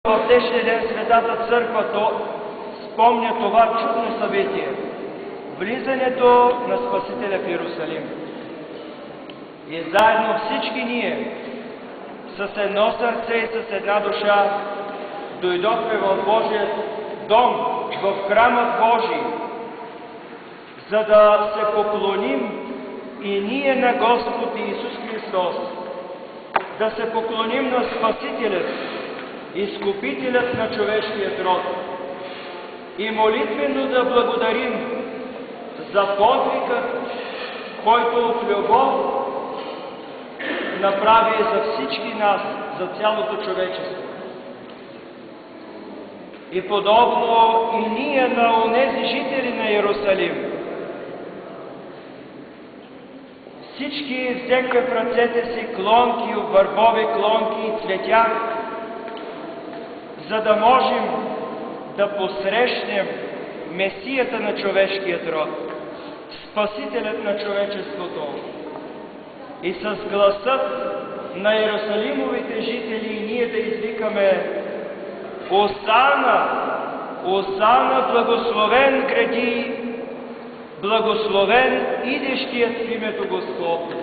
В днешния ден Светата Църква спомня това чудно събитие – влизането на Спасителя в Иерусалим. И заедно всички ние, с едно сърце и с една душа, дойдохме в Божият дом, в храмът Божий, за да се поклоним и ние на Господ Исус Христос, да се поклоним на Спасителят, Изкупителят на човешкият род, и молитвено да благодарим за подвигът, който в любов направи за всички нас, за цялото човечество. И подобно и ние на онези жители на Иерусалим, всички взехме в ръцете си клонки, върбови клонки и цветя, за да можем да посрещнем Месията на човешкият род, Спасителят на човечеството. И с гласът на Иерусалимовите жители ние да извикаме: Осана! Осана, благословен гради, благословен идещият в името Господне.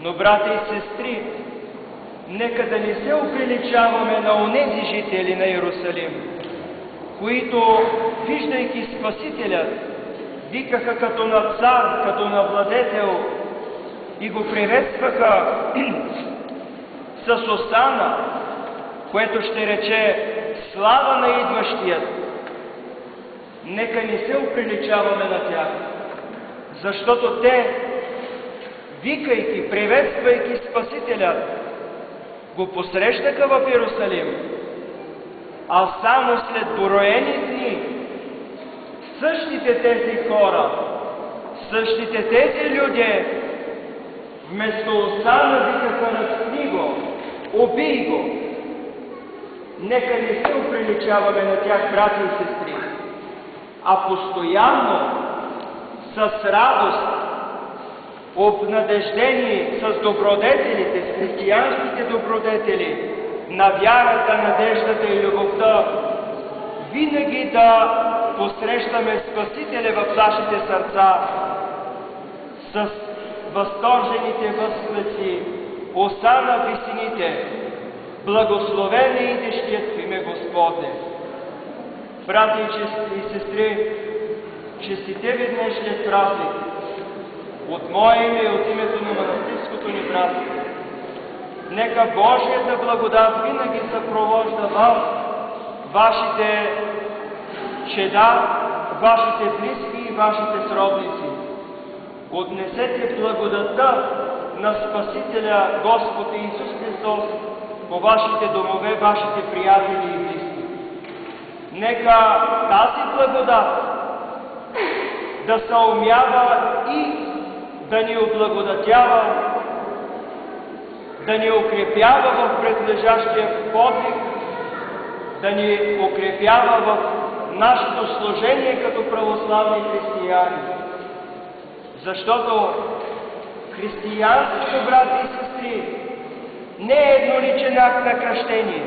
Но, брати и сестри, нека да не се оприличаваме на онези жители на Иерусалим, които, виждайки Спасителя, викаха като на цар, като на владетел и го приветстваха с осана, което ще рече слава на идващият. Нека не се оприличаваме на тях, защото те, викайки, приветствайки Спасителя, го посрещаха в Иерусалим, а само след броени дни същите тези хора, същите тези люди, вместо осана викаха: разпни го, убий го. Нека не се оприличаваме на тях, брати и сестри, а постоянно, с радост, обнадеждени с добродетелите, с християнските добродетели, на вярата, надеждата и любовта, винаги да посрещаме Спасителя в нашите сърца с възторжените възгласи: Осана в висините, благословен е идещият в име Господне. Брати и сестри, честите ви днешният празник от мое име и от името на манастирското ни братство. Нека Божията благодат винаги съпровожда вас, вашите чеда, вашите близки и вашите сродници. Отнесете благодатта на Спасителя Господ Исус Христос по вашите домове, вашите приятели и близки. Нека тази благодат да се умява и да ни облагодатява, да ни укрепява в предлежащия подвиг, да ни укрепява в нашето служение като православни християни. Защото християнството, брати и сестри, не е едноличен акт на кръщение.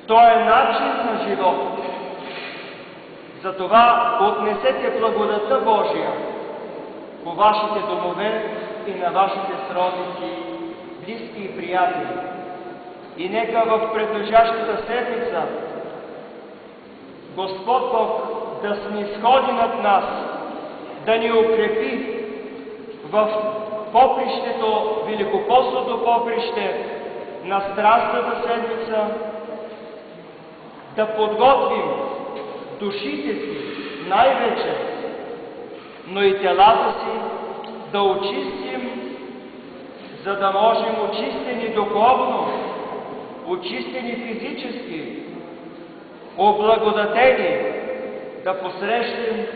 То е начин на живот. Затова отнесете благодата Божия по вашите домове и на вашите сродници, близки и приятели. И нека в предлежащата седмица Господ Бог да снисходи над нас, да ни укрепи в попрището, великопостното поприще на Страстната седмица, да подготвим душите си най-вече, но и телата си да очистим, за да можем очистени духовно, очистени физически, облагодатени, да посрещнем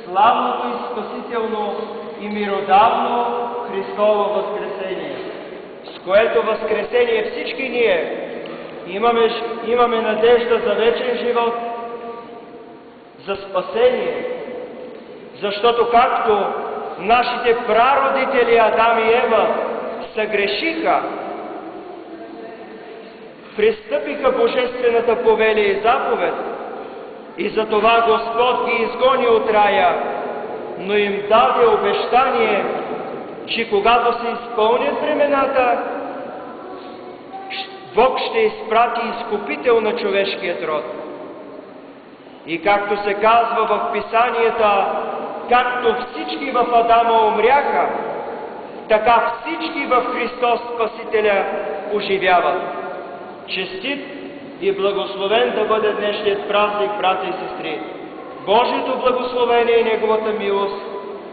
славното и спасително и миродавно Христово възкресение, с което възкресение всички ние имаме надежда за вечен живот, за спасение, защото както нашите прародители Адам и Ева съгрешиха престъпиха божествената повеля и заповед, и затова Господ ги изгони от рая, но им даде обещание, че когато се изпълнят времената, Бог ще изпрати изкупител на човешкият род. И както се казва в Писанията, както всички в Адама умряха, така всички в Христос Спасителя оживяват. Честит и благословен да бъде днешният празник, брати и сестри! Божието благословение и Неговата милост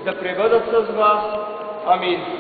да пребъдат с вас. Амин.